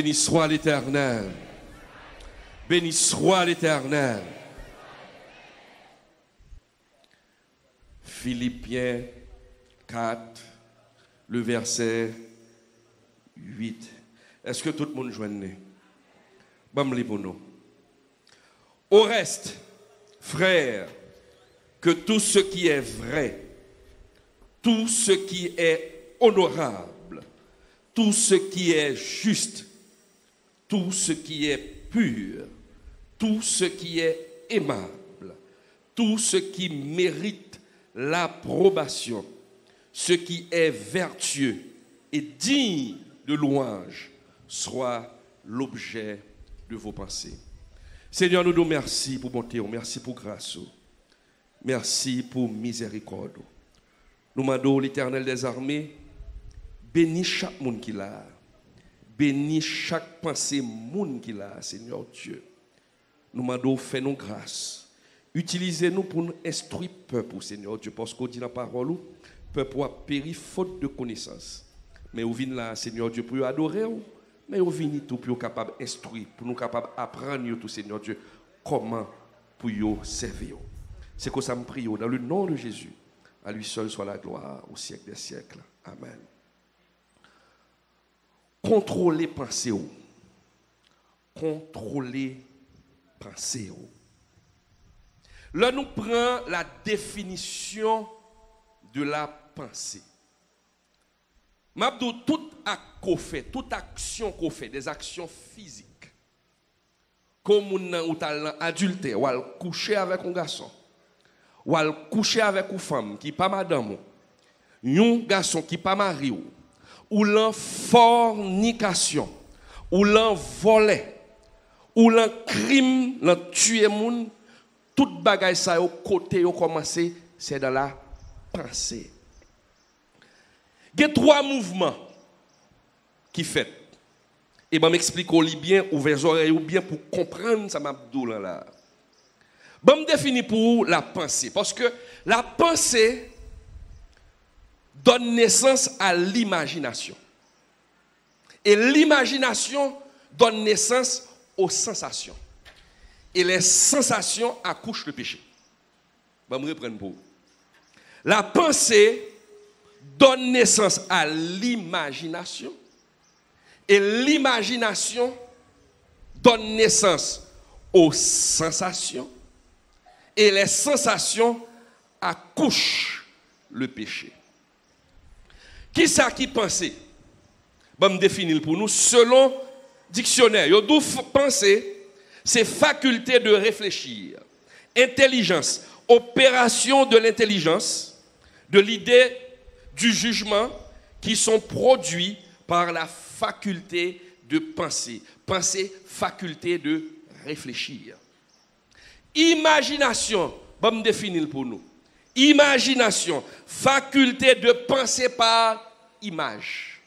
Béni soit l'Éternel. Béni soit l'Éternel. Philippiens 4, le verset 8. Est-ce que tout le monde joigne? Bon, les pour nous. Au reste, frères, que tout ce qui est vrai, tout ce qui est honorable, tout ce qui est juste, tout ce qui est pur, tout ce qui est aimable, tout ce qui mérite l'approbation, ce qui est vertueux et digne de louange, soit l'objet de vos pensées. Seigneur, nous nous remercions pour bonté, merci pour grâce, merci pour miséricorde. Nous demandons l'Éternel des armées, bénis chaque monde qui l'a, bénis chaque pensée monde qui l'a, Seigneur Dieu. Nous demandons, fais-nous grâce. Utilisez-nous pour nous instruire le peuple, Seigneur Dieu, parce qu'on dit dans la parole, le peuple a péri faute de connaissance. Mais vous venez là, Seigneur Dieu, pour adorer, mais vous venez tout pour capable d'instruire, pour nous capable d'apprendre tout, Seigneur Dieu, comment pour nous servir. C'est que ça me prie dans le nom de Jésus. À lui seul soit la gloire au siècle des siècles. Amen. Contrôlez pensée. Contrôlez pensée. Là, nous prenons la définition de la pensée. M'abdou, tout acte qu'on fait, toute action qu'on fait, des actions physiques, comme on a adultère, ou al coucher avec un garçon, ou al coucher avec une femme qui n'est pas madame, un garçon qui n'est pas marié, ou l'en fornication, ou l'en volé, ou l'en crime, l'en tuer moun, toute bagaille ça au côté au commencé, c'est dans la pensée. Il y a 3 mouvements qui fait. Et je m'explique bien, ouvert les oreilles ou bien pour comprendre ça m'a dit là. Je me définis pour la pensée parce que la pensée donne naissance à l'imagination. Et l'imagination donne naissance aux sensations. Et les sensations accouchent le péché. Je vais me reprendre pour vous. La pensée donne naissance à l'imagination. Et l'imagination donne naissance aux sensations. Et les sensations accouchent le péché. Qui ça qui pense? Je vais me définir pour nous. Selon dictionnaire, il y a penser. C'est faculté de réfléchir, intelligence, opération de l'intelligence, de l'idée, du jugement, qui sont produits par la faculté de penser. Penser, faculté de réfléchir. Imagination, je vais me définir pour nous. Imagination, faculté de penser par image.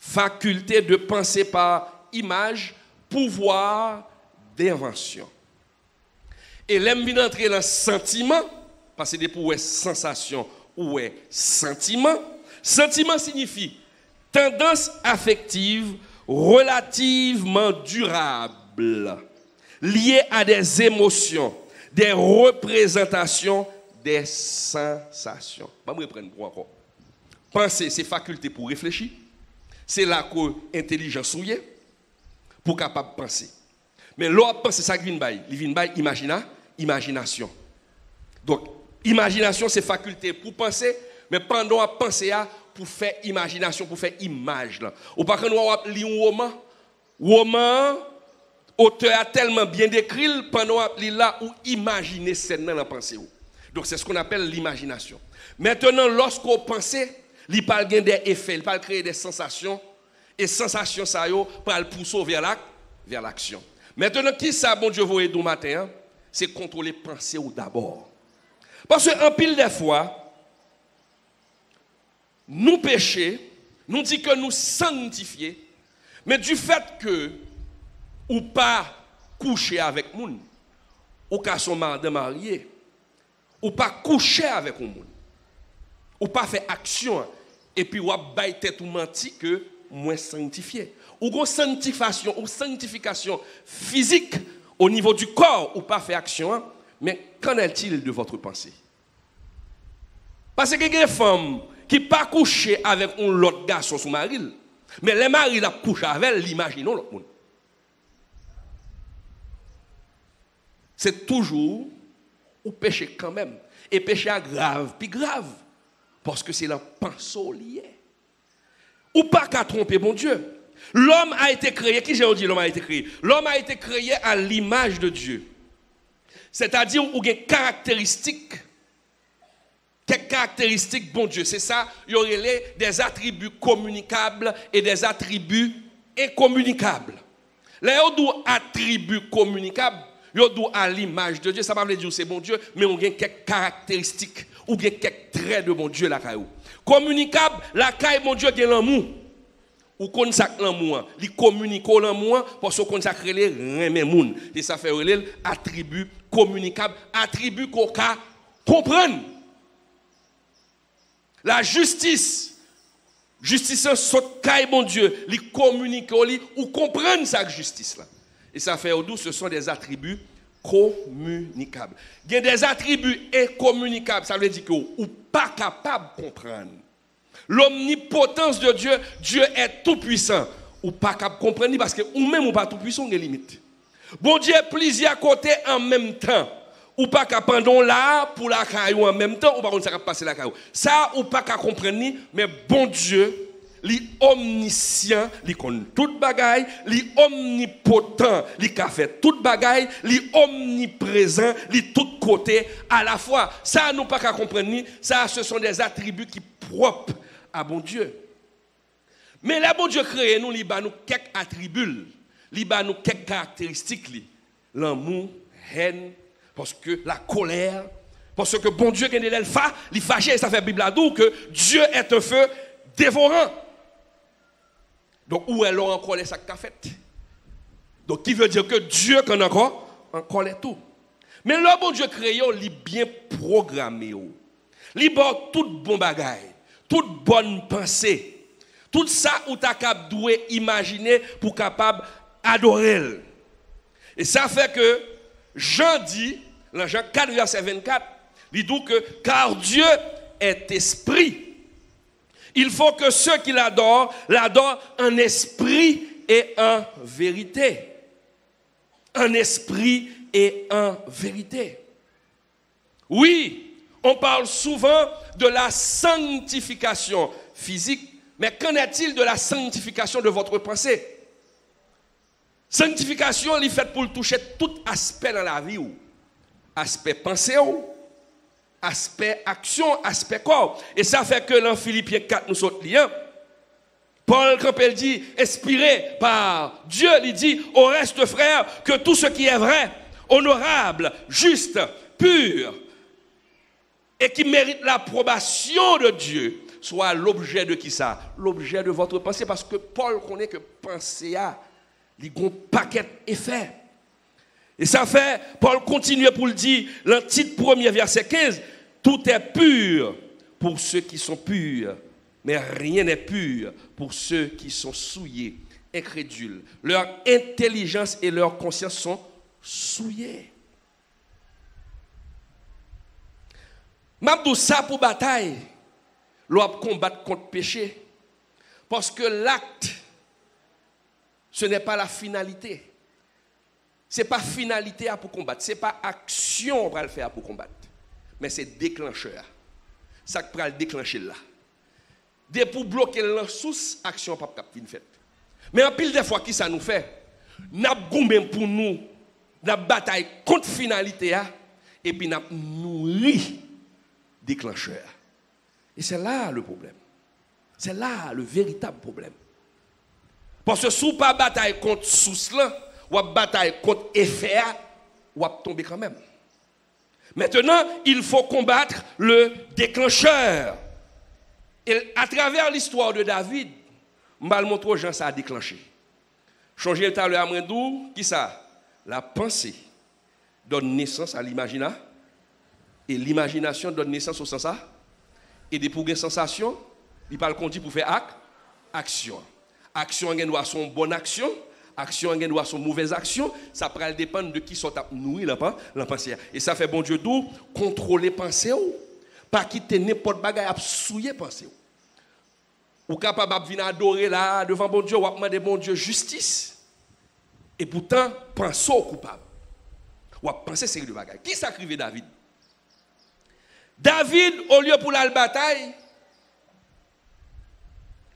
Faculté de penser par image, pouvoir d'invention. Et l'aime bien entrer dans le sentiment, parce que c'est pour sensation ou sentiment. Sentiment signifie tendance affective relativement durable, liée à des émotions, des représentations, des sensations. Je vais me reprendre pour encore. Penser, c'est faculté pour réfléchir. C'est là que l'intelligence est pour capable de penser. Mais l'autre pense, c'est ça qui vient de imagination. Donc, imagination, c'est faculté pour penser, mais pendant à penser, pour faire imagination, pour faire image. Ou par contre, nous lire un roman, auteur a tellement bien décrit, pendant à lire là, ou imaginer scène dans la pensée. Donc, c'est ce qu'on appelle l'imagination. Maintenant, lorsqu'on pense, il parle des effets, il parle créer des sensations, et sensations, ça y est, parle pousser vers l'action. Maintenant, qui ça, bon Dieu, vous aide matin, c'est contrôler pensée ou d'abord. Parce qu'en pile des fois, nous péchons, nous disons que nous sanctifions, mais du fait que ou pas coucher avec moun, ou qu'à son mari marié, ou pas coucher avec un moun, ou pas faire action, et puis ou bailler tête ou menti que moins sanctifié. Ou une sanctification physique au niveau du corps, ou pas fait action, mais qu'en est-il de votre pensée? Parce que il y a des femmes qui ne pas coucher avec un autre garçon sous mari, mais les maris la couchent avec elle, l'imaginons l'autre monde. C'est toujours ou péché quand même. Et péché grave, puis grave. Parce que c'est la pensée liée. Ou pas qu'à tromper bon Dieu. L'homme a été créé, qui j'ai dit l'homme a été créé? L'homme a été créé à l'image de Dieu. C'est-à-dire où il y a quelques caractéristiques bon Dieu. C'est ça, il y aurait des attributs communicables et des attributs incommunicables. Les attributs communicables, à l'image de Dieu, ça ne veut pas dire que c'est bon Dieu, mais on a quelques caractéristiques ou quelques traits de bon Dieu la caillou. Communicable, la caille bon Dieu qui est l'amour. Ou qu'on sacre l'amour, il communique l'amour parce qu'on sacre les remémoun. Et ça fait les attributs communicables, attributs qu'on peut comprendre. La justice c'est saute caille bon Dieu, il communique ou comprendre sa justice là. Et ça fait au doux, ce sont des attributs communicables. Il y a des attributs incommunicables, ça veut dire que ou pas capable de comprendre. L'omnipotence de Dieu, Dieu est tout puissant. Ou pas capable de comprendre parce que ou même ou pas tout puissant, il y a des limites. Bon Dieu est plusieurs côtés en même temps. Ou pas capable de là pour la caillou en même temps, ou pas ça passer la caillou. Ça ou pas capable comprendre, mais bon Dieu, li omniscient, li connaît toute bagaille, li omnipotent, li ka fait toute bagaille, li omniprésent, li tout côté à la fois. Ça nous pas qu'à comprendre, ça ce sont des attributs qui propres à bon Dieu. Mais là bon Dieu créé nous, li ba nous quelques attributs, li ba nous quelques caractéristiques li. L'amour, haine, parce que la colère, parce que bon Dieu qui est l'alpha, li fâché, ça fait Bible là que Dieu est un feu dévorant. Donc, où est l'on encore les sacs qu'a fait? Donc, qui veut dire que Dieu, qu'on encore les tout. Mais le bon Dieu créé, il est bien programmé. Il est tout bon bagaille, toute bonne pensée. Tout ça, où tu as capable de imaginer pour capable adorer. Et ça fait que Jean dit, dans Jean 4, verset 24, il dit que car Dieu est esprit. Il faut que ceux qui l'adorent en esprit et en vérité. En esprit et en vérité. Oui, on parle souvent de la sanctification physique, mais qu'en est-il de la sanctification de votre pensée? Sanctification, elle est faite pour toucher tout aspect dans la vie. Aspect pensée, aspect action, aspect corps. Et ça fait que dans Philippiens 4, nous sommes liés. Paul, quand il dit, inspiré par Dieu, il dit, au reste, frère, que tout ce qui est vrai, honorable, juste, pur, et qui mérite l'approbation de Dieu, soit l'objet de qui ça? L'objet de votre pensée, parce que Paul connaît que penser a, il y a un paquet d'effets. Et ça fait, Paul continue pour le dire, le titre premier, verset 15, tout est pur pour ceux qui sont purs, mais rien n'est pur pour ceux qui sont souillés, incrédules. Leur intelligence et leur conscience sont souillées. M'abdou ça pour bataille, l'on combattre contre le péché, parce que l'acte, ce n'est pas la finalité. Ce n'est pas finalité pour combattre. Ce n'est pas action pour le faire pour combattre. Mais c'est déclencheur. Ça qui va le déclencher là. Dès pour bloquer la source, action pas capable de faire. Mais en pile des fois, qui ça nous fait? Nous avons pour nous, la bataille contre finalité, et puis nous nourri déclencheur. Et c'est là le problème. C'est là le véritable problème. Parce que si vous pas bataille contre source là, ou bataille contre effet, ou tomber quand même. Maintenant, il faut combattre le déclencheur. Et à travers l'histoire de David, je vais montrer aux gens ça a déclenché. Changer le talent à Amrindou, qui ça? La pensée donne naissance à l'imagination. Et l'imagination donne naissance au sens. Et des pour une sensation, il parle qu'on dit pour faire action. Action doit son bonne action, action doit son mauvaise action, ça peut dépendre de qui sont nourri la pensée. Et ça fait bon Dieu d'où contrôler pensée ou pas quitter n'importe bagaille à souiller pensée. Ou capable de venir adorer là devant bon Dieu ou demander bon Dieu justice. Et pourtant penser au coupable. Ou penser série de bagaille. Qui sacrifiait David? David au lieu pour la bataille,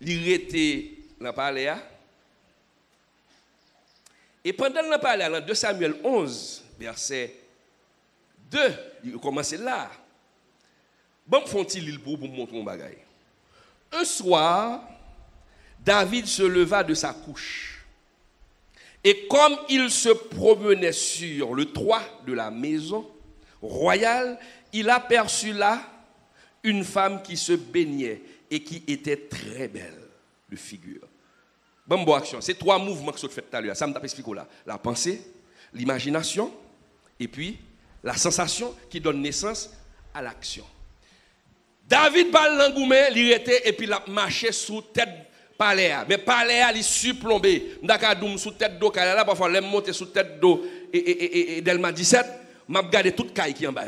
il était dans le palais. Et pendant le palais, dans 2 Samuel 11, verset 2, il commence là. Bon, font-ils l'île pour montrer un bagaille. Un soir, David se leva de sa couche. Et comme il se promenait sur le toit de la maison royale, il aperçut là une femme qui se baignait et qui était très belle de figure. Bon action, c'est 3 mouvements que je fais tout à l'heure. Ça me explique là. La pensée, l'imagination et puis la sensation qui donne naissance à l'action. David parle l'engouement, il était et puis il a marché sous tête palais. Mais palais il surplombé. M'daka doum sous tête d'eau là parfois l'aime monter sous tête d'eau et Delma 17, m'a regardé toute caille qui en bas.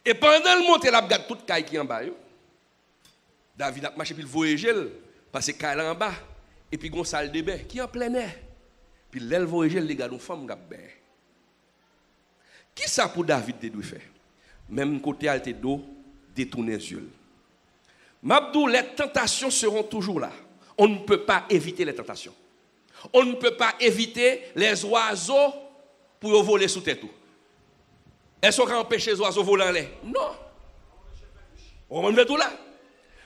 Et pendant le monter, il a regardé toute caille qui en bas. David a marché puis le voyager parce que caille en bas et puis gon salle de bain qui en plein air. Puis l'elle voyager les gars une femme gap bain. Qui ça pour David de faire? Même côté alte d'eau détourner les yeux. Mabdou, les tentations seront toujours là. On ne peut pas éviter les tentations. On ne peut pas éviter les oiseaux pour voler sous tête. Est-ce qu'on peut empêcher les oiseaux de voler en l'air? Non. On va tout là.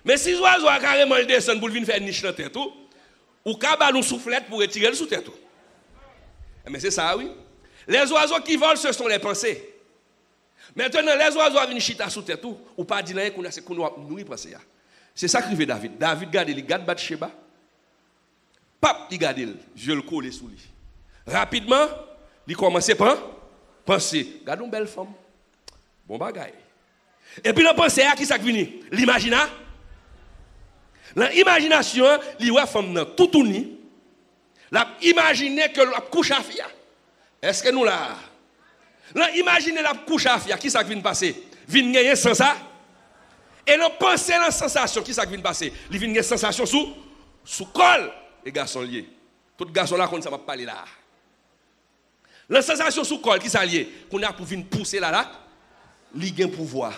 Mais si les oiseaux ont carrément descendu pour venir faire une niche dans la tête, ou qu'à nous soufflette pour retirer le sous tête. Mais c'est ça, oui. Les oiseaux qui volent, ce sont les pensées. Maintenant, les oiseaux viennent chita sous tête, ou pas dire rien qu'on a nourri pensée. C'est ça que fait David. David garde, il garde Bathsheba. Pap, il garde, je le colle sous lui. Rapidement, il commence par penser. Garde une belle femme. Bon bagaille. Et puis, la pensée, qui ça vient? L'imagina. L'imagination, il voit femme tout tourné. La imaginer que la couche à fia. Est-ce que nous là? Imaginez la couche à fia, qui ça vient passer? Vient gagner sans ça? Et l'on pense la sensation, qui ça vient passer? Il vient gagner sensation sous col, les garçons liés. Tout garçon là, qu'on ne va pas parler là. La sensation sous col, qui ça lié? Qu'on a pour venir pousser là, il a un pouvoir.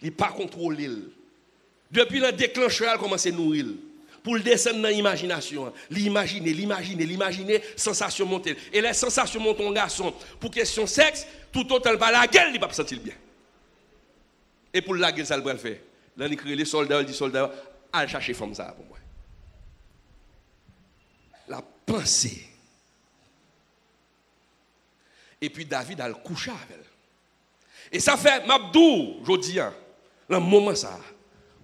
Il n'est pas contrôlé. Depuis le déclencheur, il commence à nourrir. Pour le descendre dans l'imagination. L'imaginer, sensation monter. Et les sensations montent en garçon. Pour question sexe, tout autant pas la gueule, il ne va pas sentir bien. Et pour la gueule, ça le faire. Là, il crée les soldats, il dit soldats, allez chercher femme ça pour moi. La pensée. Et puis David a le couché avec elle. Et ça fait, Mabdou, je dis, dans le moment ça,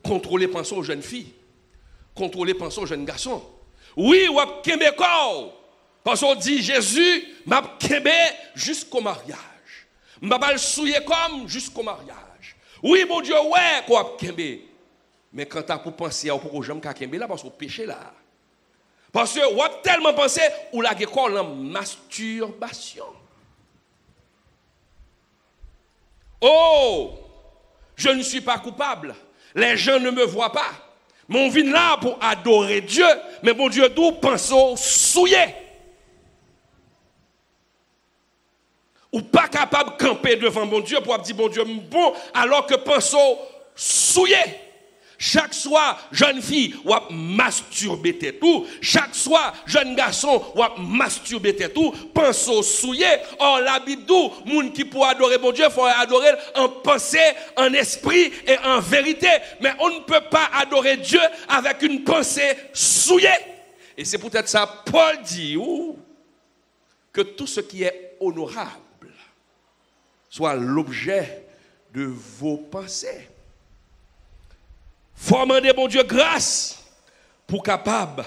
contrôler pensée aux jeunes filles. Contrôler pensée aux jeunes garçons. Oui, ou à Kembeko. Parce qu'on dit Jésus m'a kembe jusqu'au mariage. M'a pas le souillé comme jusqu'au mariage. Oui, mon Dieu, ouais, quoi kembe. Mais quand tu as pour penser à pour jamais kembe là parce qu'on péché là. Parce que ou a tellement pensé ou la gécole en masturbation. Oh, je ne suis pas coupable. Les gens ne me voient pas. Mais on vient là pour adorer Dieu. Mais bon Dieu, d'où pensons souillé? Ou pas capable de camper devant mon Dieu pour dire bon Dieu, bon, alors que pensons souillé. Chaque soir, jeune fille, ou a masturbé tout. Chaque soir, jeune garçon, ou a masturbé tout. Pensons souillé. Or, la Bible dit, moun qui pour adorer mon Dieu, il faut adorer en pensée, en esprit et en vérité. Mais on ne peut pas adorer Dieu avec une pensée souillée. Et c'est peut-être ça, Paul dit, que tout ce qui est honorable soit l'objet de vos pensées. Faut demander bon Dieu grâce pour capable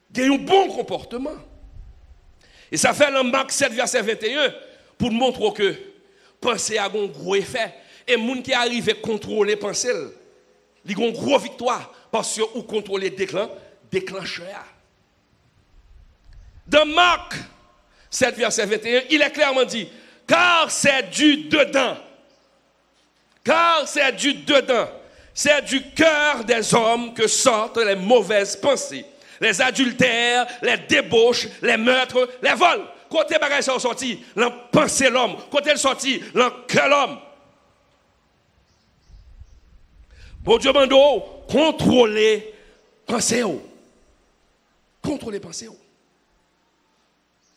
d'avoir un bon comportement. Et ça fait dans Marc 7, verset 21, pour montrer que penser a un gros effet. Et les gens qui arrivent à contrôler pensée, Il y a une grosse victoire parce que vous contrôlez le déclencheur. Dans Marc 7, verset 21, il est clairement dit, car c'est du dedans. Car c'est du dedans. C'est du cœur des hommes que sortent les mauvaises pensées, les adultères, les débauches, les meurtres, les vols. Côté bagages sont sortis, l'en pensée l'homme. Côté le sorti, l'en cœur l'homme. Bon Dieu mando, contrôler pensée. Contrôler pensée.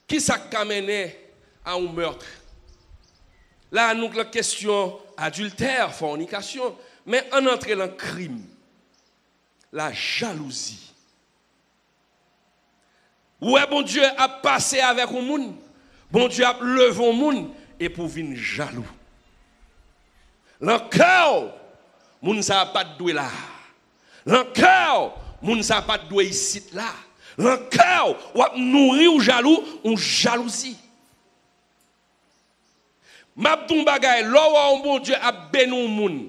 Qui ça a mené à un meurtre? Là, nous la question adultère, fornication, mais on entre dans le crime, la jalousie. Ouais, bon Dieu a passé avec un monde, bon Dieu a levé un monde et pour venir jaloux. Dans le cœur, moun sa pas de doué là. Dans le cœur, moun sa pas de doué ici là. Dans le cœur, ou nourrir ou jaloux, ou jalousie. Mabdou bagay, là où bon Dieu a béni un monde.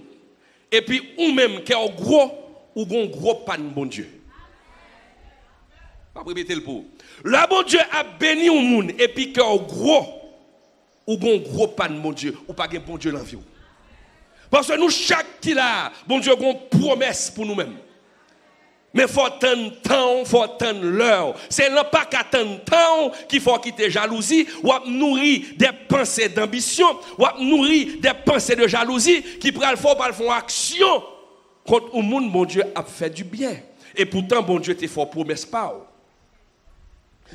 Et puis ou même qui est gros ou gon gros pan bon Dieu. Pas répéter le pour. Là bon Dieu a béni un monde et puis qui est gros ou gon gros pan bon Dieu ou pas gen bon Dieu l'envie. Parce que nous chaque qui là, bon Dieu a une promesse pour nous-mêmes. Mais il faut attendre temps, il faut attendre l'heure. C'est là pas qu'attendre temps qu'il faut quitter jalousie, ou nourrir des pensées d'ambition, ou nourrir des pensées de jalousie, qui prennent fort par font action contre le monde, bon Dieu a fait du bien. Et pourtant, bon Dieu t'es fort promesse pas.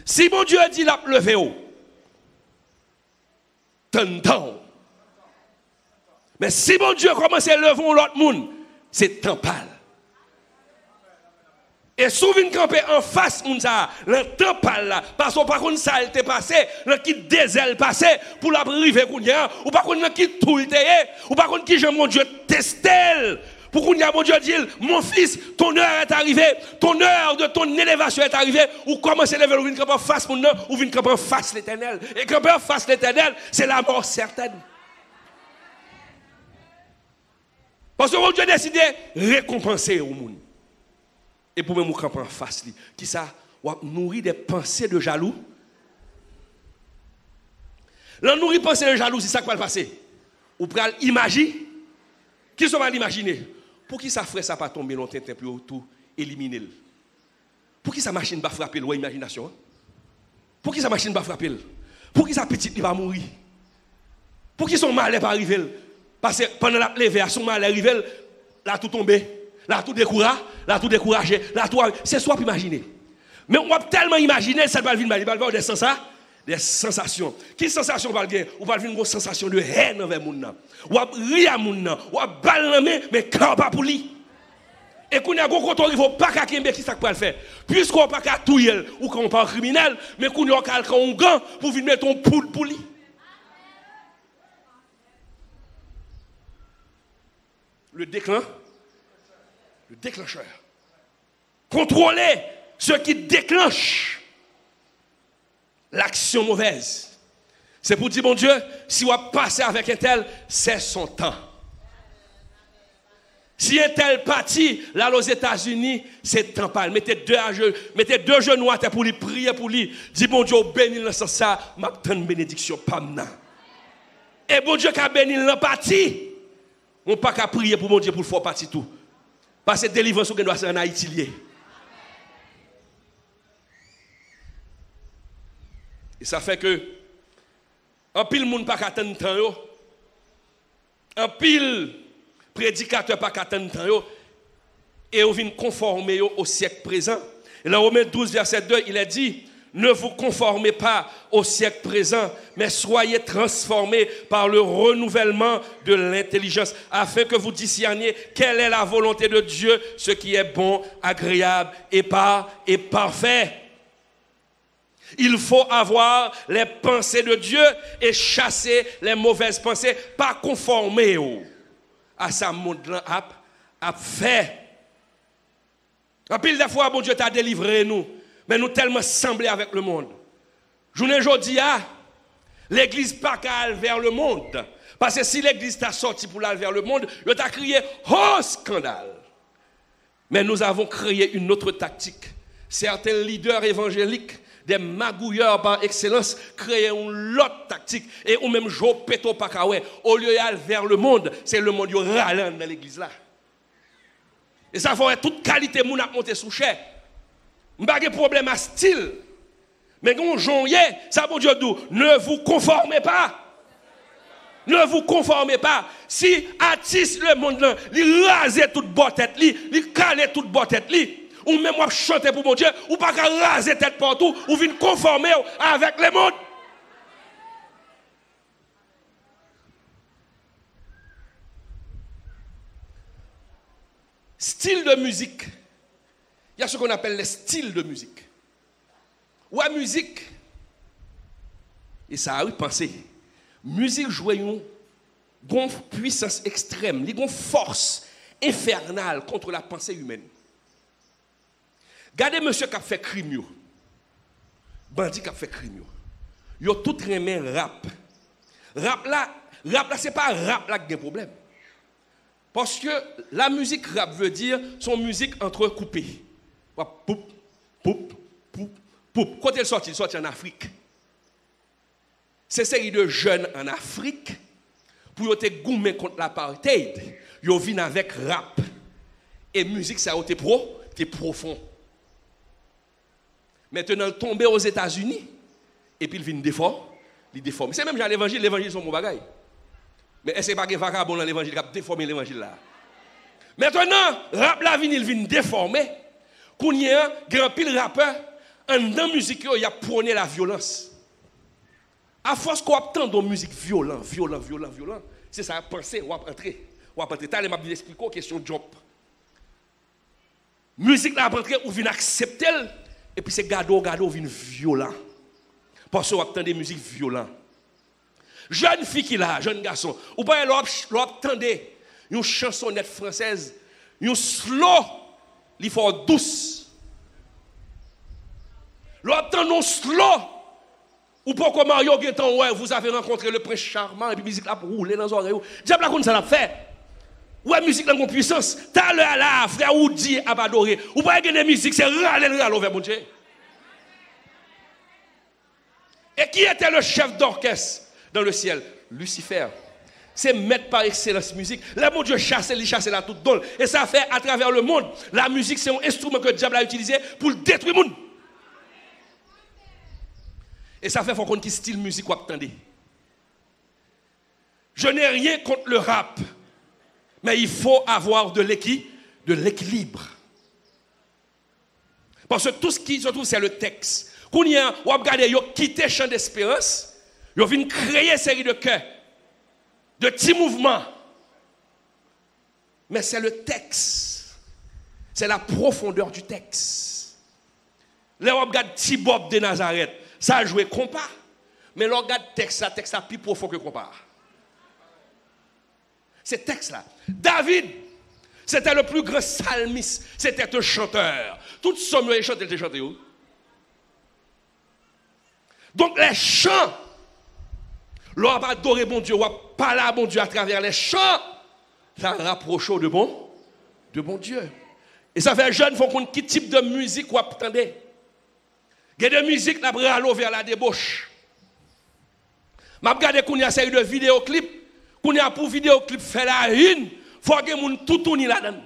Si bon Dieu a dit la lever, temps. Mais si bon Dieu commence à lever l'autre monde, c'est temps pâle. Et souvent camper en face mounsa, le temps pas là parce que par contre ça était passé, le qui désel passé pour la river kounya ou par contre qui tout était ou par contre qui j'aime mon Dieu testel pour kounya mon Dieu dit mon fils ton heure est arrivée, ton heure de ton élévation est arrivée ou commencer lever ou venir camper en face mon ou venir camper en face l'Éternel et camper en face l'Éternel, c'est la mort certaine. Parce que mon Dieu a décidé de récompenser au monde. Et pour me camper en face, qui ça, ou nourrir des pensées de jaloux. L'on nourrit pensées de jaloux, c'est ça qui va le passer. Ou pral imaginer. Qui sont mal imaginer? Pour qui ça ferait ça pas tomber longtemps pour tout éliminer? Pour qui ça machine va frapper l'imagination? Pour qui ça machine va frapper? Pour qui ça petite va mourir? Pour qui son mal va arriver? Parce que pendant la levée, son mal arrivé, là tout tombé. Là tout découragé, là tout c'est soit pour imaginer. Mais on va tellement imaginer ça va venir avoir des sensations. Quelle sensation va venir? On va venir une sensation de haine envers moun. Ou va rire moun, ou va balle mais quand pas pour lui. Et qu'on a gros quand on va pas qu'à kembe qui ça peut le faire. Puisqu'on pas qu'à touyer ou qu'on pas criminel, mais qu'on a quelqu'un un gant pour venir mettre ton poule pour lui. Le déclencheur. Contrôler ce qui déclenche l'action mauvaise. C'est pour dire, mon Dieu, si on passe avec un tel, c'est son temps. Si un tel parti, là aux États-Unis, c'est temps pas. Mettez deux genoux à terre pour lui, prier pour lui. Dis, bon Dieu, bénis le sens ça, m'a une bénédiction, pas maintenant. Et bon Dieu qui a béni le parti, on pas qu'à prier pour mon Dieu pour le faire partie tout. Parce que délivrance doit être en Haïti. Et ça fait que un pile monde pas qu'attendre temps, un pile prédicateur pas qu'attendre temps, et on vient conformer au siècle présent. Et dans Romains 12, verset 2, il a dit, ne vous conformez pas au siècle présent, mais soyez transformés par le renouvellement de l'intelligence, afin que vous discerniez quelle est la volonté de Dieu, ce qui est bon, agréable et parfait. Il faut avoir les pensées de Dieu et chasser les mauvaises pensées, pas conformer à sa monde a fait. En pile de fois, bon Dieu t'a délivré nous. Mais nous tellement semblés avec le monde. Journée aujourd'hui, l'église pas qu'à aller vers le monde. Parce que si l'église t'a sorti pour aller vers le monde, il t'a crié, oh scandale. Mais nous avons créé une autre tactique. Certains leaders évangéliques, des magouilleurs par excellence, créent une autre tactique. Et ou même Jo Peto Pakawe, au lieu d'aller vers le monde, c'est le monde qui râle dans l'église là. Et ça fait toute qualité moun a monter sous chair. M'pa de problème à style. Mais quand on ça bon Dieu dit, ne vous conformez pas. Ne vous conformez pas. Si artiste le monde là, il rase toute bonne tête, il cale toute bonne tête, ou même moi chanter pour mon Dieu, ou pas raser tête partout, ou venir conformer avec le monde. Style de musique. Il y a ce qu'on appelle les styles de musique. Ou la musique, et ça a eu pensé, musique joue une puissance extrême, une force infernale contre la pensée humaine. Regardez monsieur qui a fait crime, bandit qui a fait crime. Yo tout remet rap. Rap là, c'est pas rap là qui a un problème. Parce que la musique rap veut dire son musique entrecoupée. Poup, poup, poup, poup. Quand elle sortit en Afrique. C'est série de jeunes en Afrique pour te goumer contre l'apartheid. Ils viennent avec rap. Et musique, ça a été profond. Maintenant, tomber aux États-Unis, et puis il vient déformer. C'est même genre l'évangile c'est mon bagage. Mais est-ce que pas vagabond dans l'évangile qui a déformé l'évangile là? Maintenant, rap la il vient déformer. Qu'on y a un grand pile rappeur, en dans musique, il a prôné la violence. À force qu'on attend dans musique violent, c'est ça, penser, ou entrer. T'as les m'a dit expliquer question job. Musique là entrer ou vient accepter et puis c'est gado vient violent. Parce qu'on attend des musiques violentes. Jeune fille qui là, jeune garçon, ou pas l'entendez une chansonnette française, une slow, il faut douce. L'entendons slow. Ou pourquoi Mario Guetan, ouais, vous avez rencontré le prince charmant et puis musique là pour rouler dans les oreilles. Diable la ça l'a fait. Ouais, musique dans une puissance. T'as l'heure là, frère, ou dit à adorer. Ou pas gagner musique, c'est râler vers mon Dieu. Et qui était le chef d'orchestre dans le ciel? Lucifer. C'est maître par excellence musique. Là, mon Dieu chasse la toute dole. Et ça fait à travers le monde. La musique, c'est un instrument que le diable a utilisé pour détruire le monde. Et ça fait qu'on qui style musique ou attendez. Je n'ai rien contre le rap. Mais il faut avoir de l'équilibre. Parce que tout ce qui se trouve, c'est le texte. Quand il y a, on regarde, ils ont quitté le champ d'espérance, ils viennent créer une série de cœurs, de petits mouvements. Mais c'est le texte. C'est la profondeur du texte. Là, on regarde Thibaut de Nazareth. Ça a joué compas. Mais l'on regarde texte a plus profond que compas. Ce texte-là. David, c'était le plus grand psalmiste. C'était un chanteur. Tout somme les chants, il était chanté où? Donc les chants, l'on va adorer bon Dieu, on va parler à bon Dieu à travers les chants. Ça rapproche de bon Dieu. Et ça fait jeune, il faut qu'on quel type de musique vous attendez. Il y a des musiques qui sont vers la débauche. Je regarde qu'on y a une série de vidéoclips. Qu'on y a pour vidéoclip faire la une. Il faut que les gens tout tournent là-dedans.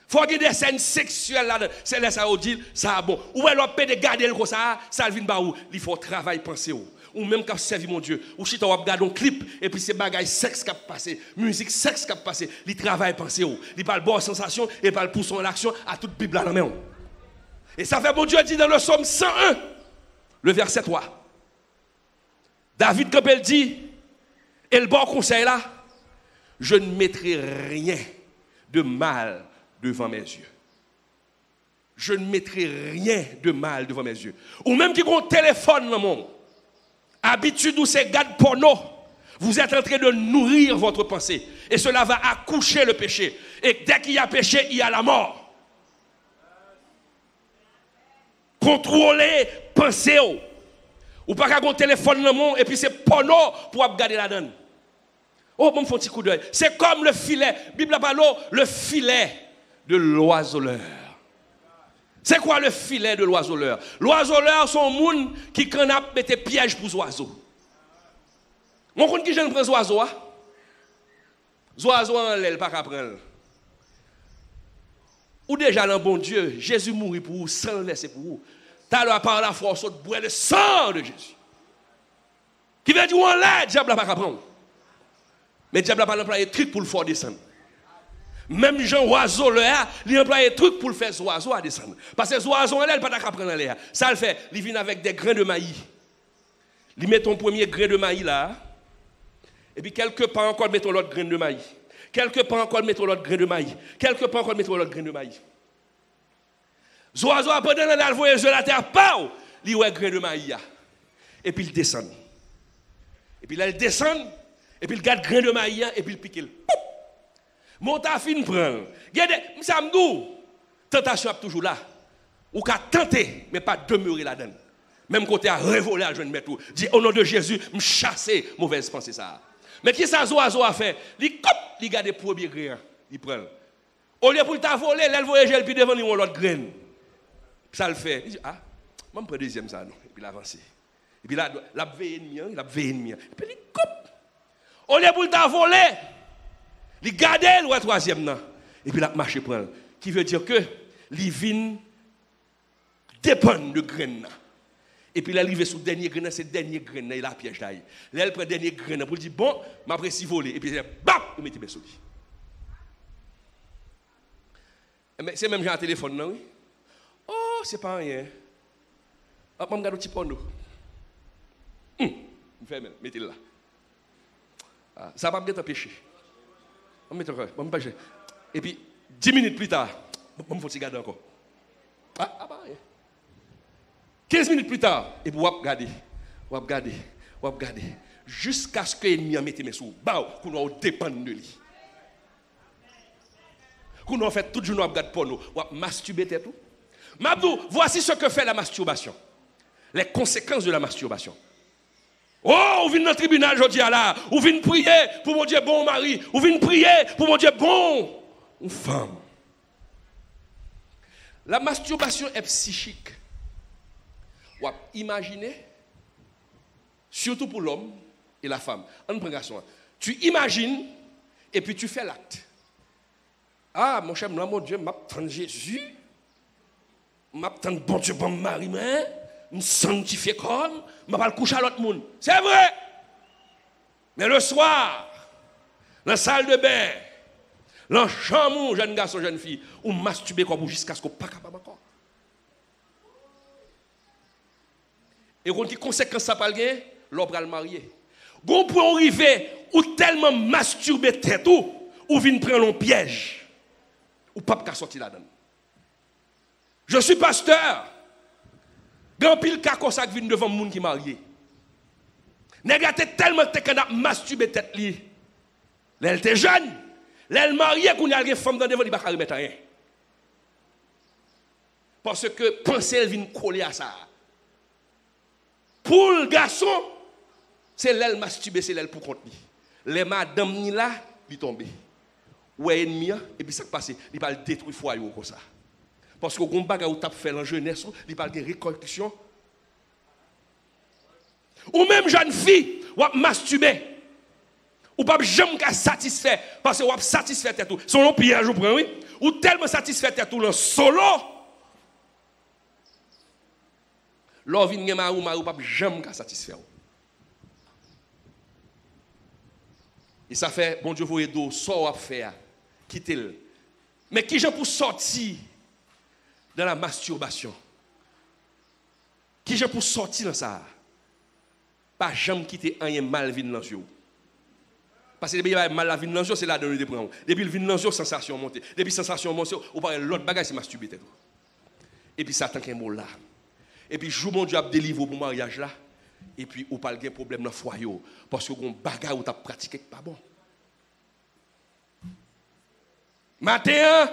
Il faut que des scènes sexuelles là-dedans. C'est là ça dit ça bon. Ou alors peut de garder comme ça vient ba où il faut travailler penser ou même quand servi mon Dieu. Ou si tu regardes un clip et puis c'est bagaille sexe qui a passé, musique sexe qui a passé, il travaille penser il parle bonne sensation et parle pour son action à toute Bible là main. Et ça fait bon Dieu dit dans le psaume 101, le verset 3. David Campbell dit, et le bon conseil là, je ne mettrai rien de mal devant mes yeux. Je ne mettrai rien de mal devant mes yeux. Ou même qui ont un téléphone dans le monde, habitude où c'est garde porno, vous êtes en train de nourrir votre pensée. Et cela va accoucher le péché. Et dès qu'il y a péché, il y a la mort. Contrôler, penser. Ou pas qu'à un téléphone dans le monde et puis c'est porno pour regarder la donne. Oh, bon, faut un petit coup d'œil. C'est comme le filet. Bible parle le filet de l'oiseleur. C'est quoi le filet de l'oiseleur? L'oiseleur, sont gens qui mettent piège pour les oiseaux. Mon compte qui j'aime prendre les oiseaux, les oiseaux en l'aile, pas qu'à prendre. Ou déjà dans bon Dieu, Jésus mourit pour vous, sang versé pour vous. T'as le par la force de boire le sang de Jésus. Qui veut dire on l'aide, diable n'a pas qu'à prendre. Mais le diable n'a pas employé truc pour le faire descendre. Même Jean Oiseau, il emploie des trucs pour le faire les oiseaux à descendre. Parce que les oiseaux, il ne peut pas prendre l'air. Ça le fait, il vient avec des grains de maïs. Il met ton premier grain de maïs là. Et puis quelque part encore, mettons l'autre grain de maïs. Quelque part encore, mettons l'autre grain de maïs. Quelque part encore, mettons l'autre grain de maïs. Les oiseaux, pendant le voyage de la terre, il y a un grain de maïs. Et puis il descend. Et puis là, il descend. Et puis il garde grain de maïs. Et puis il pique. Mon tafine prend. Regardez, Samdou, tentation est toujours là. Ou qu'à tenter, mais pas demeurer là-dedans. Même côté à révoler à jeune mettre tout. Dit au nom de Jésus, me chasser mauvaise pensée ça. Mais qui ça oiseau a fait? Il garde le premier grain, il prend. Au lieu pour le voler, il voyage et puis devant lui l'autre grain. Ça le fait. Il dit je prends deuxième ça non. Et puis il avance. Et puis là, il veille ennemi, Et puis il coupe. Au lieu pour le voler, il garde le troisième non. Et puis il a marché prendre. Qui veut dire que les vignes dépendent de grain. Et puis il arrive sur le dernier grain, c'est le dernier grain, il a piège là. Là, il prend le dernier grain pour dire bon, m'apprécie voler. Et puis il dit bap, il met mes souliers. Mais c'est même genre téléphone, non? Oui? Oh, c'est pas rien. Je regarde un petit pondo. Je fais même, mettez-le là. Ça va me péché. On met encore, on me péché. Et puis 10 minutes plus tard, on me faut garder encore. Bah rien. 15 minutes plus tard, et puis on va regarder, jusqu'à ce que l'ennemi mette mes sous. Bah, qu'on dépend de lui. Qu'on fait toute journée, on regarde pour nous, on va masturber tout. Mabdou, voici ce que fait la masturbation. Les conséquences de la masturbation. Oh, on vient dans le tribunal aujourd'hui là, on vient prier pour mon Dieu bon mari, on vient prier pour mon Dieu bon femme. La masturbation est psychique. Imaginez, surtout pour l'homme et la femme. On prend garçon. Tu imagines et puis tu fais l'acte. Ah, mon cher, mon Dieu, m'attend Jésus, m'attend bon Dieu, bon mari, me sanctifier comme, je vais coucher à l'autre monde. C'est vrai. Mais le soir, dans la salle de bain, dans la chambre, jeune garçon, jeune fille, ou masturber comme jusqu'à ce qu'on ne soit pas capable encore. Et quand il conséquence ça pas gagner, l'homme va le marier. Gon pour arriver ou tellement masturber tête ou vinn prendre un piège ou pas qu'à sortir là-dedans. Je suis pasteur. Grand pile cas comme ça qui vient devant monde qui marié. Négaté tellement que n'a masturber tête li. Elle était jeune, elle mariée qu'on a une femme dans devant il pas remettre rien. Parce que penser elle vient coller à ça. Pour le garçon, c'est l'aile masturbée, c'est l'aile pour compte. Les madames ni là, ils tombent. Ouais ennemi et puis ça passe, il va détruire foyer comme ça. Parce que on bagarre ou t'a fait en jeunesse, il parle de récollection. Ou même jeune fille, ou masturber. Ou pas jamais satisfait parce que ou satisfait tout. Son piège ou prend oui, ou tellement satisfait tout dans solo. L'on vient de marou pas jamais satisfaire. Et ça fait, bon Dieu, vous aidez, sort à faire, quittez-le. Mais qui j'ai pour sortir dans la masturbation? Qui j'ai pour sortir dans ça? Pas jamais quitter un mal vin dans yeux. Parce que depuis mal la vin dans yeux, c'est là de nous prendre. Depuis le vin dans yeux, sensation monte. Depuis sensation monte, on parle l'autre bagage c'est masturber. Et puis Satan qui est là. Et puis, joue mon Dieu à délivrer pour le mariage là. Et puis, ou pas de problème dans le foyer. Parce que vous bagarre ou tu as pratiqué pas bon. Matin,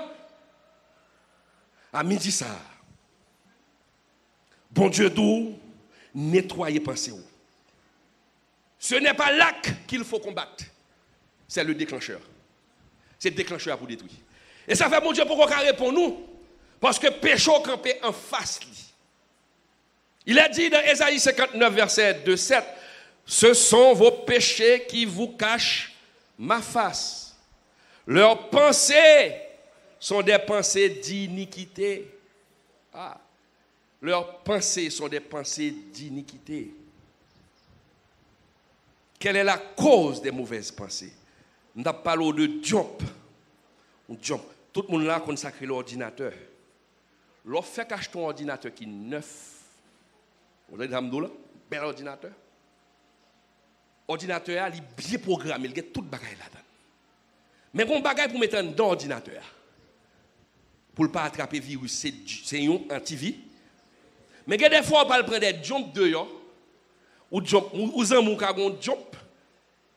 à midi ça. Bon Dieu d'où nettoyer pensée. Ce n'est pas l'acte qu'il faut combattre. C'est le déclencheur. C'est le déclencheur pour détruire. Et ça fait, mon Dieu, pourquoi on répond nous? Parce que péché campé en face. Il a dit dans Ésaïe 59, verset 2-7, ce sont vos péchés qui vous cachent ma face. Leurs pensées sont des pensées d'iniquité. Ah, leurs pensées sont des pensées d'iniquité. Quelle est la cause des mauvaises pensées? Nous avons parlé de Diop. Tout le monde là consacre l'ordinateur. Lorsque fait acheter un ordinateur qui est neuf, vous avez dit, bel ordinateur. L'ordinateur, il est bien programmé, il y a tout le bagage là-dedans. Mais bon bagage pour mettre dans l'ordinateur, pour ne pas attraper le virus, c'est un antivirus. Mais il y a des fois, on va prendre des jump dehors, ou un jump,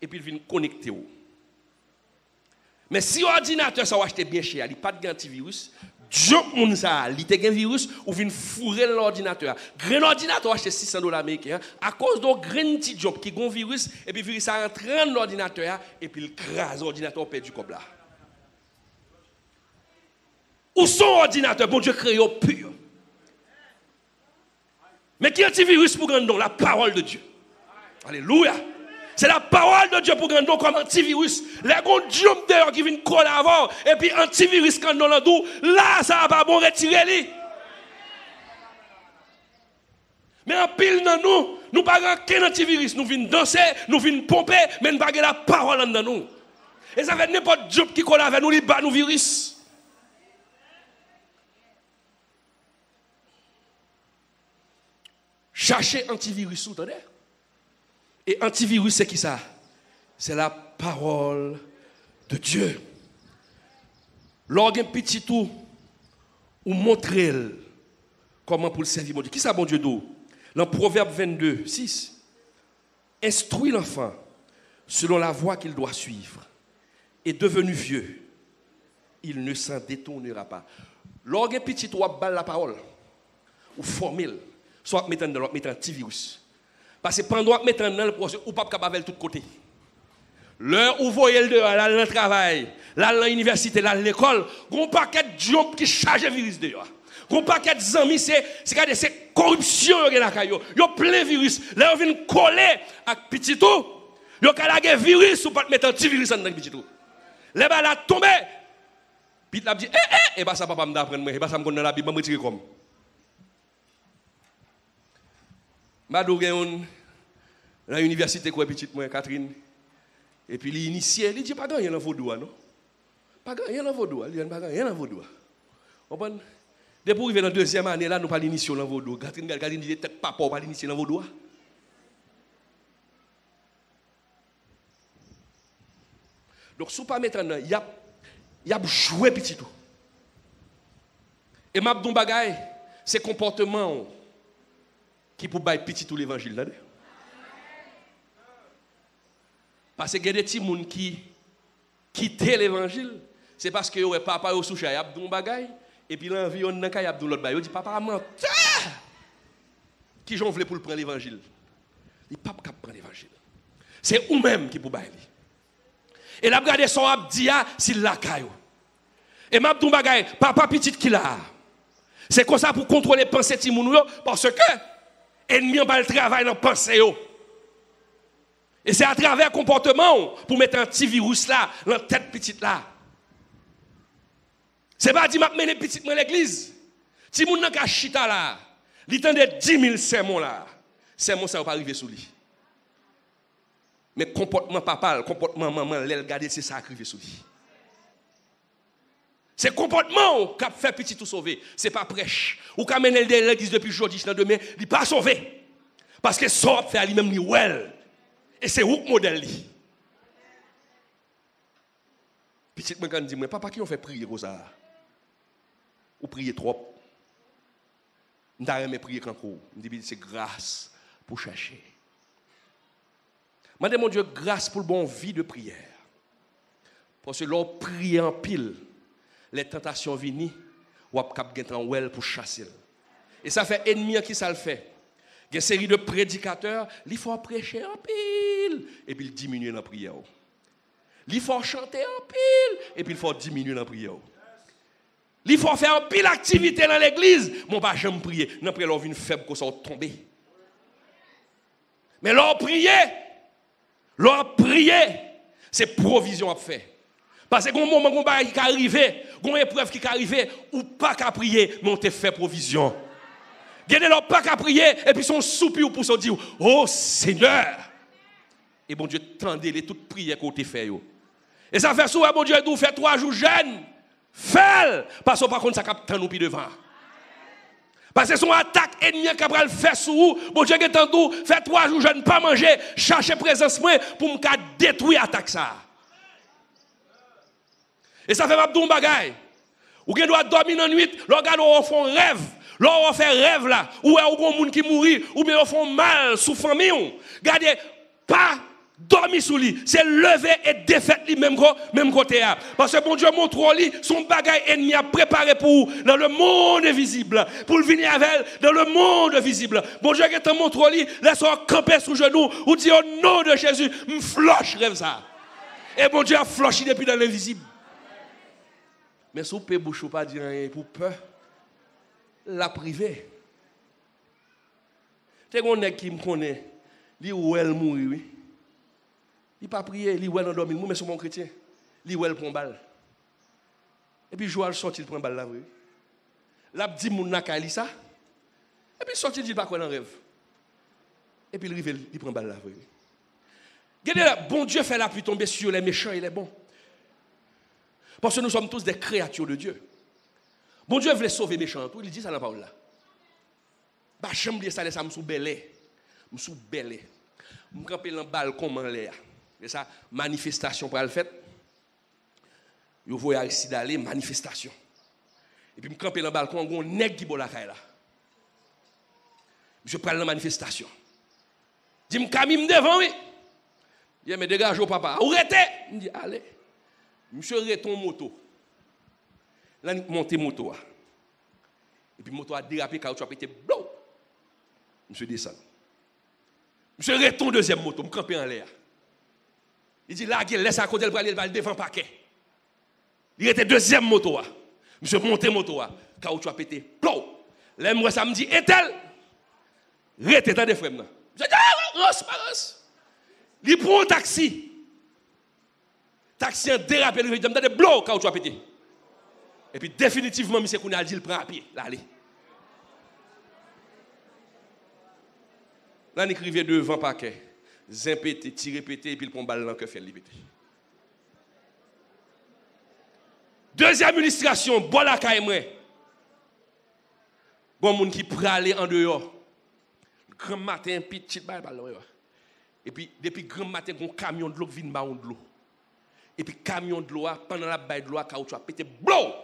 et puis il vient connecter. Mais si l'ordinateur, ça va acheter bien cher, il n'y a pas de antivirus, jump, il y a un virus, ou vient fourrer l'ordinateur. Grand ordinateur, acheter $600 américains, à cause d'un grand petit jump qui a un virus, et puis le virus rentre dans l'ordinateur, et puis il crase l'ordinateur, perd du câble là. Où son ordinateur, bon Dieu, créé au pur. Mais qui antivirus pour grand nom? La parole de Dieu. Alléluia. C'est la parole de Dieu pour grand nom comme antivirus. Les gens jump dehors qui viennent coller avant, et puis antivirus quand dans l'endou, là, ça va pas bon retirer lui. Mais en pile dans nous, nous pas qu'un antivirus, nous venons danser, nous venons pomper, mais nous pas la parole dans nous. Et ça fait n'importe job qui colle avec nous, il bat nous virus. Cherchez antivirus, vous entendez? Et antivirus, c'est qui ça? C'est la parole de Dieu. Lorsqu'un petit tout, ou montrer comment pour le servir, mon Dieu. Qui ça, bon Dieu, d'où? Dans Proverbe 22, 6. Instruis l'enfant selon la voie qu'il doit suivre. Et devenu vieux, il ne s'en détournera pas. Lorsqu'un petit tout, a la parole, ou formule, soit mettre un petit virus. Parce que pendant que mettre dans le procès, ou pas capable de tous côtés. L'heure où vous voyez le dehors, là, dans le travail, là, dans l'université, là, dans l'école, un paquet de gens qui chargent le virus dehors. Un paquet de amis, c'est corruption, il y a plein de virus. Là, on vient coller avec petit tout. Il y a un virus, ou pas mettre un petit virus dans le petit tout. Là, là, tombé. Puis il a dit, et bien ça, papa me d'apprendre, et bien ça me connaît la Bible, je me retire comme. Madou dans l'université quoi petite moi Catherine et puis l'initié il dit pas gagner dans vos doigts non pas gagner dans vos doigts il dit pas gagner dans vos doigts on prend dès pour arriver dans deuxième année là nous pas l'initié dans vos doigts Catherine dit tête papa pas l'initié dans vos doigts donc sous pas maintenant il y a joué petit tout et m'a don bagaille c'est comportement qui pour bailler petit tout l'évangile là. Parce que il y a des petits gens qui quittent l'évangile, c'est parce que papa au souche, il y a des bagailles et puis l'envie on n'a a l'autre bail. Il dit papa menteur. Qui j'en voulais pour prendre l'évangile. Il pas capable prendre l'évangile. C'est ou même qui pour bailler. Et là regarder son abdia s'il la caillou. Et m'a don bagaille papa petit qui là. C'est comme ça pour contrôler pensée ti moun yo parce que ennemi en bas le travail dans pensée yo. Et c'est à travers le comportement pour mettre un petit virus là dans la tête petite là. C'est pas dit m'a mener petite dans l'église. Si moun nan ka chita là, li tande 10 000 sermons là. Sermon ça va pas arriver sous lui. Mais comportement papa, le comportement maman, l'elle garder c'est ça arriver sous lui. C'est comportement qui fait petit tout sauver, c'est pas prêche. Ou qu'a mené l'église depuis aujourd'hui jusqu'à demain, il pas sauvé. Parce que ça fait lui-même lui well. Et c'est où modèle li. Petit moi quand dit moi papa qui on fait prier comme ça. Ou prier trop. M'ta aimé prier quand on dit c'est grâce pour chercher. Mandez mon Dieu grâce pour le bon vie de prière. Parce que l'on prie en pile, les tentations viennent, ou ap k'ap gen tan well pour chasser. Et ça fait ennemi qui ça le fait. Il y a une série de prédicateurs, il faut prêcher en pile et puis il diminue la prière. Il faut chanter en pile et puis il faut diminuer la prière. Il faut faire pile activité dans l'église. Mon pas jamais prier. Non, après, l'on vient faible qu'on soit tombé. Mais l'on prier, c'est provision à faire. Parce que quand moment qui arrive, quand épreuve qui arrive, ou pas qu'à prier, mais on te fait provision. Gardez leur pas qu'à prier, et puis son soupir pour se dire, oh Seigneur. Et bon Dieu, tendez les toutes prières qu'on te fait. Et ça fait souvent, bon Dieu, nous fait 3 jours jeûne. Fais-le. Parce que par contre, ça capte nous plus devant. Parce que son attaque ennemi qui va le faire sur vous. Bon Dieu, fait 3 jours jeûne, pas manger, chercher présence pour me détruire l'attaque ça. Et ça fait pas de bagaille. Ou qui doit dormir dans la nuit, regarde on fait un rêve. Là on fait rêve là, ou il y a un monde qui mourit, ou bien on fait mal sous famille. Regardez, pas dormir sous lui, c'est lever et défaire lui même côté. Parce que bon Dieu montre lui son bagaille ennemi a préparé pour vous dans le monde visible, pour le venir avec dans le monde visible. Bon Dieu qui te montre lui, laisse-moi camper sous genou, ou dit au nom de Jésus, me floche rêve ça. Et bon Dieu a floché depuis dans l'invisible. Mais si vous ne pouvez pas dire rien pour peur, la privée. Tu sais qu'on qui me connaît, lui où elle mourit, oui. Il pas prier, lui où elle endormi, mais c'est mon chrétien. Lui où elle prend balle. Et puis Joël sorti, il prend balle là, oui. Là, dit mon nakali ça. Et puis sorti, il dit pas quoi dans rêve. Et puis il arrive, il prend balle là, oui. Regardez là, bon Dieu fait la pluie tomber sur les méchants, il est bon. Parce que nous sommes tous des créatures de Dieu. Bon Dieu voulait sauver les méchants. Il dit ça dans la parole là. Bah, je me dis ça, je me suis belé. Je me suis belé. Je me campe dans le balcon en l'air. Et ça, manifestation pour le fait. Je vois ici d'aller, manifestation. Et puis je me campe dans le balcon, je nèg qui boit la caille là. Je prends la manifestation. Je dis, Camille devant, oui. Je dis, mais dégage au papa. Arrêtez. Je dis, allez. Monsieur reton moto. Là, il monte moto. Et puis, moto a dérapé, caoutchouc a pété. Blou! Monsieur descend. Monsieur reton deuxième moto, me camper en l'air. Il dit, là, il laisse à côté, il va le devant paquet. Il était deuxième moto. Monsieur monte moto. Caoutchouc a pété. Blou! Là, moi, ça me dit, est-elle? Rete, t'as des frères. Je dis, ah, Ross. Il prend un taxi. Taxi a dérapé, il dit, m'dade bloc caoutchouc a pété. Et puis définitivement, M. Kounal dit, il prend à pied. Là, allez. Là, il écrivait devant paquet. Zin pété, tiré pété, et puis il prend balle dans le cœur, fait le pété. Deuxième illustration, bon la caille moi. Bon monde qui prale en dehors. Grand matin, petit balle. Et puis, depuis grand matin, un camion de l'eau vient de l'eau. Et puis, camion de l'eau, pendant la baille de l'eau, caoutchouc a pété. Blow!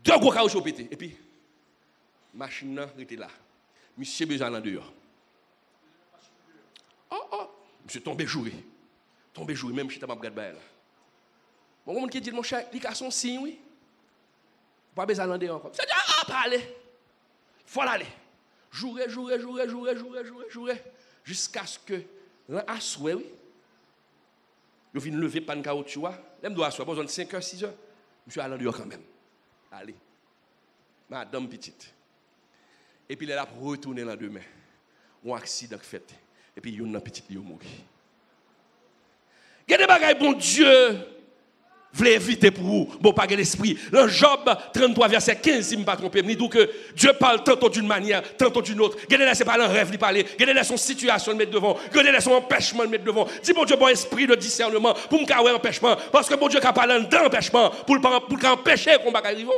2 gros caoutchouc pété. Et puis, machine était là. Monsieur besoin en dehors. Oh. Monsieur tombé joué. Même si tu as pas regardé là. Bon, on qui dit, mon cher, il a son signe, oui. Pas besoin en dehors. C'est pas aller. Il faut aller. Jouer. Jusqu'à ce que l'assoue, oui. Je viens lever pan caoutchouc. L'aime doit asseoir, besoin de 5 heures, 6 heures. Monsieur allé dehors quand même. Allez. Madame petite. Et puis elle a retourné là demain. Un accident fait. Et puis il y a une petite qui est morte. Il y a des bagages, bon Dieu, voulait éviter pour vous. Bon, pas l'esprit. Dans Job 33, verset 15, si je ne me pas tromper, il dit que Dieu parle tantôt d'une manière, tantôt d'une autre. Regardez, c'est pas un rêve, il parle. Regardez, son situation de mettre devant. Regardez, son empêchement de mettre devant. Dis, bon Dieu, bon esprit de discernement pour me carrer empêchement. Parce que bon Dieu a parlé d'empêchement pour empêcher qu'on va arriver.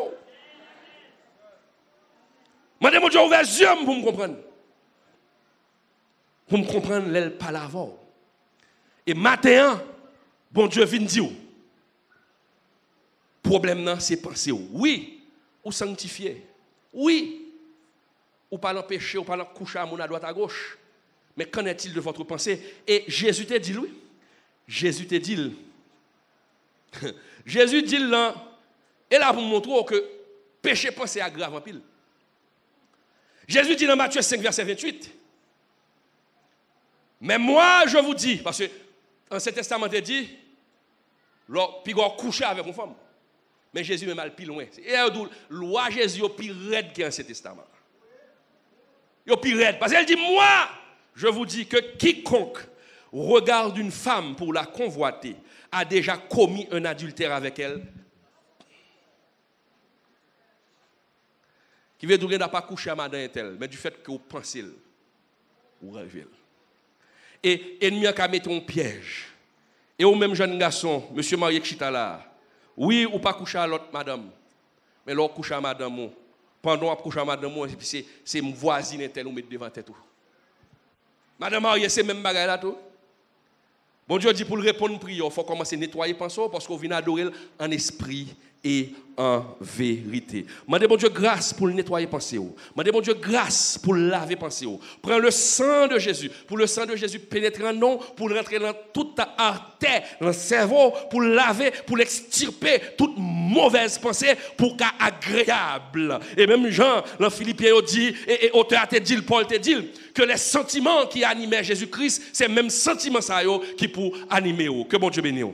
Madame, mon Dieu, ouvert les yeux pour me comprendre. Pour me comprendre, elle parle avant. Et maintenant, bon Dieu vient dire. Problème, c'est penser. Oui, ou sanctifier. Oui, ou pas l'empêcher, ou pas l'encoucher à mon à droite à gauche. Mais qu'en est-il de votre pensée? Et Jésus te dit, oui. Jésus te dit. Jésus dit là, et là pour montrer que péché pensée est grave en pile. Jésus dit dans Matthieu 5, verset 28. Mais moi, je vous dis, parce que dans cet testament, il dit, puis on couche avec une femme. Mais Jésus est mal plus loin. Et loi Jésus est plus raide qu'un Ancien Testament. Il est plus raide. Parce qu'elle dit, moi, je vous dis que quiconque regarde une femme pour la convoiter a déjà commis un adultère avec elle. Qui veut dire qu'il n'a pas couché à madame tel, mais du fait que vous pensez, vous rêvez. Et ennemi a mis un piège. Et au même jeune garçon, monsieur marié Chita là, oui, ou pas coucher à l'autre madame, mais l'autre couche à madame, pendant qu'on couche à madame, c'est une voisine tel ou met devant tête tout. Madame mariée, c'est même bagaille là tout. Bon Dieu dit pour le répondre prière, il faut commencer à nettoyer pensée parce qu'on vient adorer en esprit et en vérité. Mandez bon Dieu grâce pour le nettoyer pensée. Mandez bon Dieu grâce pour laver pensée. Prends le sang de Jésus, pour le sang de Jésus pénétrer en nous, pour rentrer dans toute ta artère, dans le cerveau, pour laver, pour extirper toute mauvaise pensée, pour qu'elle agréable. Et même Jean, dans Philippiens dit, et auteur te dit, Paul te dit, que les sentiments qui animaient Jésus-Christ, c'est même sentiments ça qui pour animer. Que bon Dieu bénisse.